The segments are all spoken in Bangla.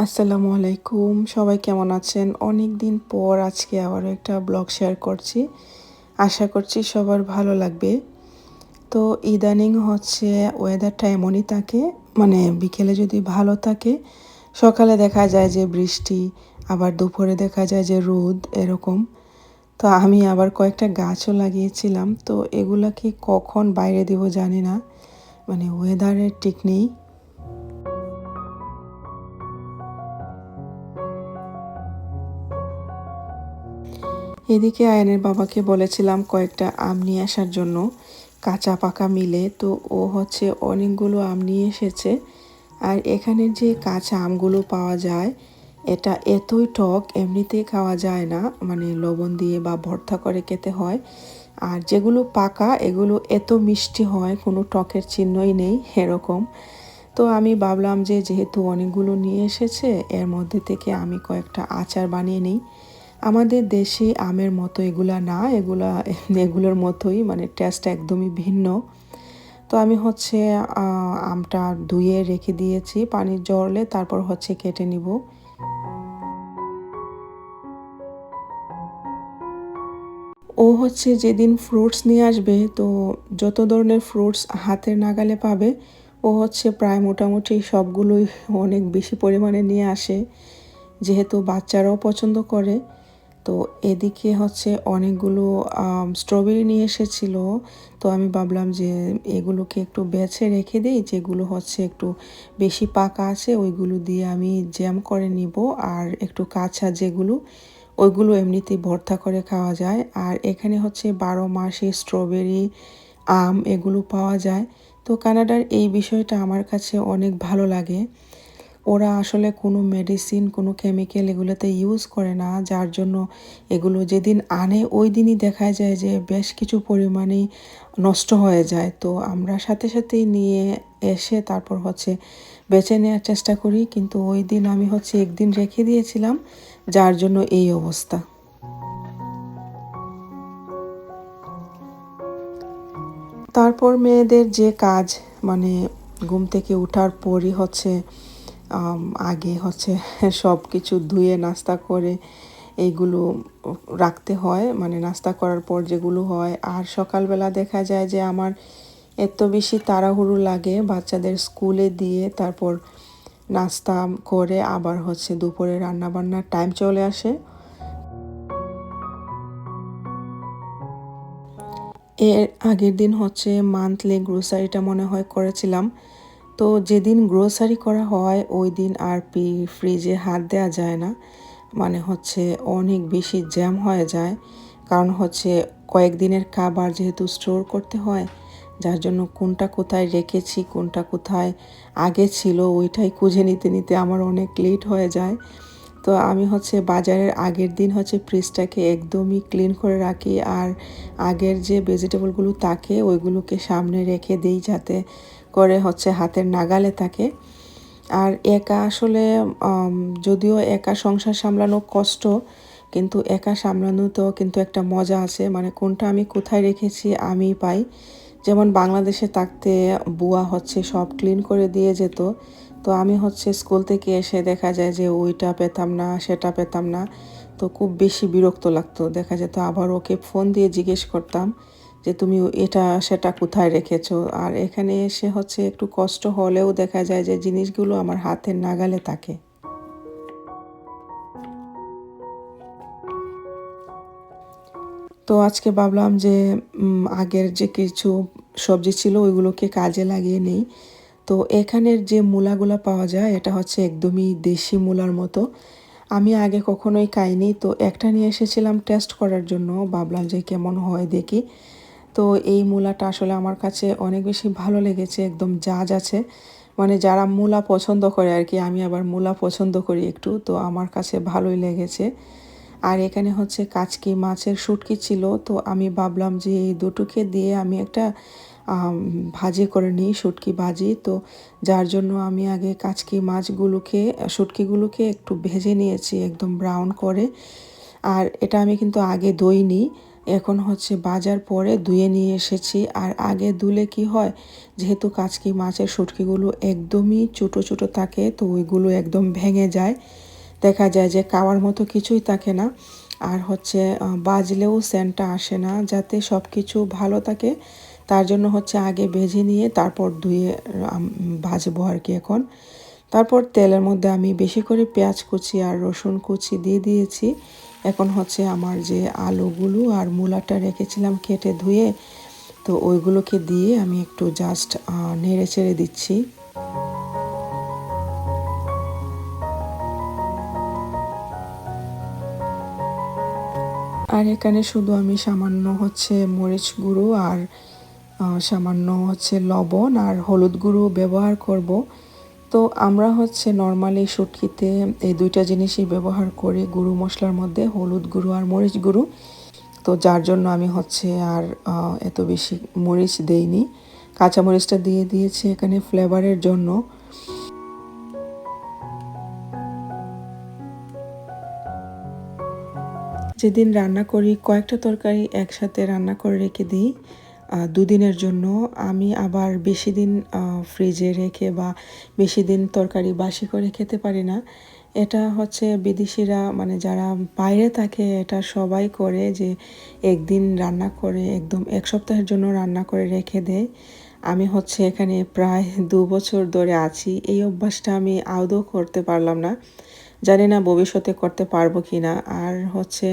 আসসালামু আলাইকুম, সবাই কেমন আছেন? অনেক দিন পর আজকে আবারও একটা ব্লগ শেয়ার করছি। আশা করছি সবার ভালো লাগবে। তো ইদানিং হচ্ছে ওয়েদারটা এমনই থাকে, মানে বিকেলে যদি ভালো থাকে, সকালে দেখা যায় যে বৃষ্টি, আবার দুপুরে দেখা যায় যে রোদ এরকম। তো আমি আবার কয়েকটা গাছও লাগিয়েছিলাম, তো এগুলাকে কখন বাইরে দিব জানি না, মানে ওয়েদারের ঠিক নেই। এদিকে আয়নের বাবাকে বলেছিলাম কয়েকটা আম নিয়ে আসার জন্য, কাঁচা পাকা মিলে। তো ও হচ্ছে অনেকগুলো আম নিয়ে এসেছে। আর এখানের যে কাঁচা আমগুলো পাওয়া যায়, এটা এতই টক, এমনিতেই খাওয়া যায় না, মানে লবণ দিয়ে বা ভর্তা করে খেতে হয়। আর যেগুলো পাকা এগুলো এত মিষ্টি হয়, কোনো টকের চিহ্নই নেই এরকম। তো আমি ভাবলাম যে যেহেতু অনেকগুলো নিয়ে এসেছে, এর মধ্যে থেকে আমি কয়েকটা আচার বানিয়ে নিই। আমাদের দেশি আমের মতো এগুলা না, এগুলোর মতোই, মানে টেস্ট একদমই ভিন্ন। তো আমি হচ্ছে আমটা ধুয়ে রেখে দিয়েছি পানির জলে, তারপর হচ্ছে কেটে নিব। ও হচ্ছে যেদিন ফ্রুটস নিয়ে আসবে, তো যত ধরনের ফ্রুটস হাতের নাগালে পাবে, ও হচ্ছে প্রায় মোটামুটি সবগুলোই অনেক বেশি পরিমাণে নিয়ে আসে, যেহেতু বাচ্চারাও পছন্দ করে। তো এদিকে হচ্ছে অনেকগুলো স্ট্রবেরি নিয়ে এসেছিল। তো আমি ভাবলাম যে এগুলোকে একটু বেছে রেখে দিই, যেগুলো হচ্ছে একটু বেশি পাকা আছে ওইগুলো দিয়ে আমি জ্যাম করে নিব। আর একটু কাঁচা যেগুলো, ওইগুলো এমনিতেই ভর্তা করে খাওয়া যায়। আর এখানে হচ্ছে 12 মাসি স্ট্রবেরি, আম এগুলো পাওয়া যায়। তো কানাডার এই বিষয়টা আমার কাছে অনেক ভালো লাগে। ওরা আসলে কোনো মেডিসিন, কোনো কেমিক্যাল এগুলোতে ইউজ করে না, যার জন্য এগুলো যেদিন আনে ওই দিনই দেখা যায় যে বেশ কিছু পরিমাণেই নষ্ট হয়ে যায়। তো আমরা সাথে সাথেই নিয়ে এসে তারপর হচ্ছে বেছে নেওয়ার চেষ্টা করি, কিন্তু ওই দিন আমি হচ্ছে একদিন রেখে দিয়েছিলাম, যার জন্য এই অবস্থা। তারপর মেয়েদের যে কাজ, মানে ঘুম থেকে ওঠার পরই হচ্ছে আগে হচ্ছে সব কিছু ধুয়ে নাস্তা করে এইগুলো রাখতে হয়, মানে নাস্তা করার পর যেগুলো হয়। আর সকালবেলা দেখা যায় যে আমার এত বেশি তাড়াহুড়ো লাগে বাচ্চাদের স্কুলে দিয়ে, তারপর নাস্তা করে আবার হচ্ছে দুপুরে রান্নাবান্নার টাইম চলে আসে। এর আগের দিন হচ্ছে মান্থলি গ্রোসারিটা মনে হয় করেছিলাম। তো যেদিন গ্রোসারি করা হয় ওই দিন আর ফ্রিজে হাত দেওয়া যায় না, মানে হচ্ছে অনেক বেশি জ্যাম হয়ে যায়। কারণ হচ্ছে কয়েকদিনের খাবার যেহেতু স্টোর করতে হয়, যার জন্য কোনটা কোথায় রেখেছি, কোনটা কোথায় আগে ছিল ওইটাই খুঁজে নিতে নিতে আমার অনেক লেট হয়ে যায়। তো আমি হচ্ছে বাজারের আগের দিন হচ্ছে ফ্রিজটাকে একদমই ক্লিন করে রাখি। আর আগের যে ভেজিটেবলগুলো থাকে ওইগুলোকে সামনে রেখে দিই, যাতে করে হচ্ছে হাতের নাগালে থাকে। আর একা আসলে আম, যদিও একা সংসার সামলানো কষ্ট, কিন্তু একা সামলানোতেও কিন্তু একটা মজা আছে, মানে কোনটা আমি কোথায় রেখেছি আমি পাই। যেমন বাংলাদেশে থাকতে বুয়া হচ্ছে সব ক্লিন করে দিয়ে যেত। তো আমি হচ্ছে স্কুল থেকে এসে দেখা যায় যে ওইটা পেতাম না, সেটা পেতাম না। তো খুব বেশি বিরক্ত লাগতো, দেখা যেত আবার ওকে ফোন দিয়ে জিজ্ঞেস করতাম যে তুমি এটা সেটা কোথায় রেখেছো। আর এখানে এসে হচ্ছে একটু কষ্ট হলেও দেখা যায় যে জিনিসগুলো আমার হাতের নাগালে থাকে। তো আজকে ভাবলাম যে আগের যে কিছু সবজি ছিল ওইগুলোকে কাজে লাগিয়ে নেই। তো এখানের যে মূলাগুলো পাওয়া যায় এটা হচ্ছে একদমই দেশি মূলার মতো। আমি আগে কখনোই খাইনি, তো একটা নিয়ে এসেছিলাম টেস্ট করার জন্য, ভাবলাম যে কেমন হয় দেখি। তো এই মূলাটা আসলে আমার কাছে অনেক বেশি ভালো লেগেছে, একদম জাজ আছে, মানে যারা মূলা পছন্দ করে আর কি, আমি আবার মূলা পছন্দ করি একটু, তো আমার কাছে ভালোই লেগেছে। আর এখানে হচ্ছে কাচকি মাছের শুটকি ছিল, তো আমি ভাবলাম যে এই দুটোকে দিয়ে আমি একটা ভাজি করে নিই, শুটকি ভাজি। তো যার জন্য আমি আগে কাচকি মাছগুলোকে, শুটকিগুলোকে একটু ভেজে নিয়েছি একদম ব্রাউন করে। আর এটা আমি কিন্তু আগে দইনি, এখন হচ্ছে বাজার পরে ধুয়ে নিয়ে এসেছি। আর আগে ধুলে কি হয়, যেহেতু কাচকি মাছের শুটকিগুলো একদমই ছোটো ছোটো থাকে, তো ওইগুলো একদম ভেঙে যায়, দেখা যায় যে খাওয়ার মতো কিছুই থাকে না। আর হচ্ছে বাজলেও সেন্টটা আসে না। যাতে সব কিছু ভালো থাকে তার জন্য হচ্ছে আগে ভেজে নিয়ে তারপর ধুয়ে ভাজবো আর কি এখন। তারপর তেলের মধ্যে আমি বেশি করে পেঁয়াজ কুচি আর রসুন কুচি দিয়ে দিয়েছি। এখন হচ্ছে আমার যে আলুগুলো আর মূলাটা রেখেছিলাম কেটে ধুয়ে, তো ওইগুলোকে দিয়ে আমি একটু জাস্ট নেড়ে চেড়ে দিচ্ছি। আর এখানে শুধু আমি সামান্য হচ্ছে মরিচ গুঁড়ো আর সামান্য হচ্ছে লবণ আর হলুদ গুঁড়ো ব্যবহার করব। তো আমরা হচ্ছে নর্মালি শুটকিতে এই দুইটা জিনিসই ব্যবহার করি গুঁড়ো মশলার মধ্যে, হলুদ গুঁড়ো আর মরিচ গুঁড়ো। তো যার জন্য আমি হচ্ছে আর এত বেশি মরিচ দেইনি, কাঁচা মরিচটা দিয়ে দিয়েছি এখানে ফ্লেভারের জন্য। যেদিন রান্না করি কয়েকটা তরকারি একসাথে রান্না করে রেখে দিই দুদিনের জন্য। আমি আবার বেশি দিন ফ্রিজে রেখে বা বেশি দিন তরকারি বাসি করে খেতে পারি না। এটা হচ্ছে বিদেশিরা মানে যারা বাইরে থাকে এটা সবাই করে, যে একদিন রান্না করে একদম এক সপ্তাহের জন্য রান্না করে রেখে দেয়। আমি হচ্ছে এখানে প্রায় 2 বছর ধরে আছি, এই অভ্যাসটা আমি আদৌ করতে পারলাম না। জানি না ভবিষ্যতে করতে পারবো কি না। আর হচ্ছে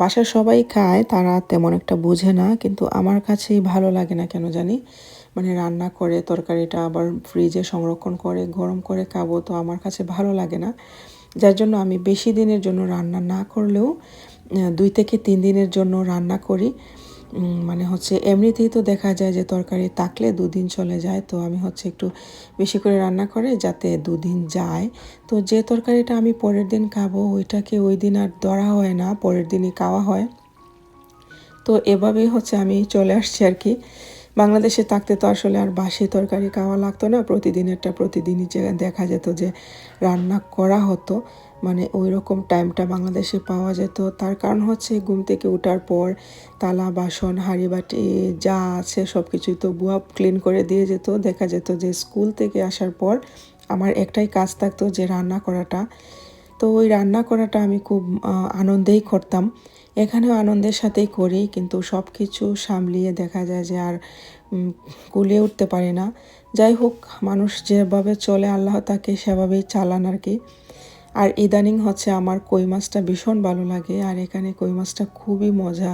বাসার সবাই খায়, তারা তেমন একটা বোঝে না, কিন্তু আমার কাছেই ভালো লাগে না কেন জানি। মানে রান্না করে তরকারিটা আবার ফ্রিজে সংরক্ষণ করে গরম করে খাবো, তো আমার কাছে ভালো লাগে না। যার জন্য আমি বেশি দিনের জন্য রান্না না করলেও 2 থেকে 3 দিনের জন্য রান্না করি। মানে হচ্ছে এমনিতেই তো দেখা যায় যে তরকারি থাকলে 2 দিন চলে যায়, তো আমি হচ্ছে একটু বেশি করে রান্না করে যাতে 2 দিন যায়। তো যে তরকারিটা আমি পরের দিন খাবো ওইটাকে ওই দিন আর ধরা হয় না, পরের দিনই খাওয়া হয়। তো এভাবেই হচ্ছে আমি চলে আসছি আর কি। বাংলাদেশে থাকতে তো আসলে আর বাসি তরকারি খাওয়া লাগতো না, প্রতিদিনেরটা প্রতিদিনই যে দেখা যেত যে রান্না করা হতো, মানে ওই রকম টাইমটা বাংলাদেশে পাওয়া যেত। তার কারণ হচ্ছে ঘুম থেকে ওঠার পর থালা বাসন হাঁড়ি বাটি যা আছে সব কিছুই তো বুয়া ক্লিন করে দিয়ে যেত। দেখা যেত যে স্কুল থেকে আসার পর আমার একটাই কাজ থাকতো, যে রান্না করাটা। তো ওই রান্না করাটা আমি খুব আনন্দেই করতাম। এখানেও আনন্দের সাথেই করি, কিন্তু সব কিছু সামলিয়ে দেখা যায় যে আর কুলিয়ে উঠতে পারি না। যাই হোক, মানুষ যেভাবে চলে আল্লাহ তাকে সেভাবেই চালান আর কি। আর ইদানিং হচ্ছে আমার কই মাছটা ভীষণ ভালো লাগে, আর এখানে কই মাছটা খুবই মজা।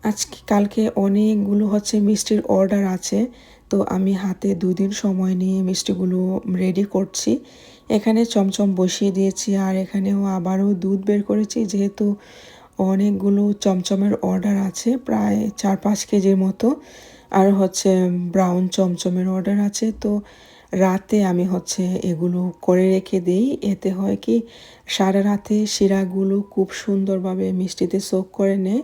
আজকে কালকে অনেকগুলো হচ্ছে মিষ্টির অর্ডার আছে, তো আমি হাতে 2 দিন সময় নিয়ে মিষ্টিগুলো রেডি করছি। এখানে চমচম বসিয়ে দিয়েছি, আর এখানেও আবারও দুধ বের করেছি, যেহেতু অনেকগুলো চমচমের অর্ডার আছে প্রায় 4-5 কেজির মতো। আর হচ্ছে ব্রাউন চমচমের অর্ডার আছে, তো রাতে আমি হচ্ছে এগুলো করে রেখে দিই। এতে হয় কি, সারা রাতে শিরাগুলো খুব সুন্দরভাবে মিষ্টিতে সোক করে নেয়,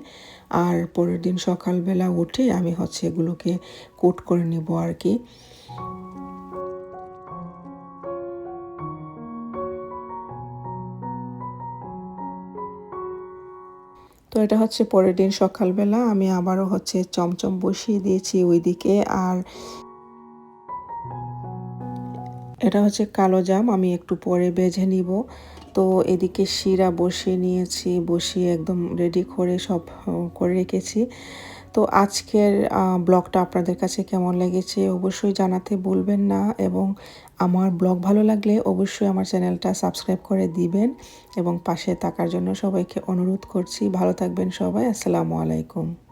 আর পরের দিন সকালবেলা উঠে আমি হচ্ছে এগুলোকে কোট করে নেব আর কি। তো এটা হচ্ছে পরের দিন সকালবেলা আমি আবারও হচ্ছে চমচম বসিয়ে দিয়েছি ওইদিকে। আর এটা হচ্ছে কালো জাম, আমি একটু পরে ভেজে নিব। তো এদিকে শিরা বসিয়ে নিয়েছি, বসিয়ে একদম রেডি করে সব করে রেখেছি। তো আজকের ব্লগটা আপনাদের কাছে কেমন লেগেছে অবশ্যই জানাতে ভুলবেন না, এবং আমার ব্লগ ভালো লাগলে অবশ্যই আমার চ্যানেলটা সাবস্ক্রাইব করে দিবেন, এবং পাশে থাকার জন্য সবাইকে অনুরোধ করছি। ভালো থাকবেন সবাই, আসসালামু আলাইকুম।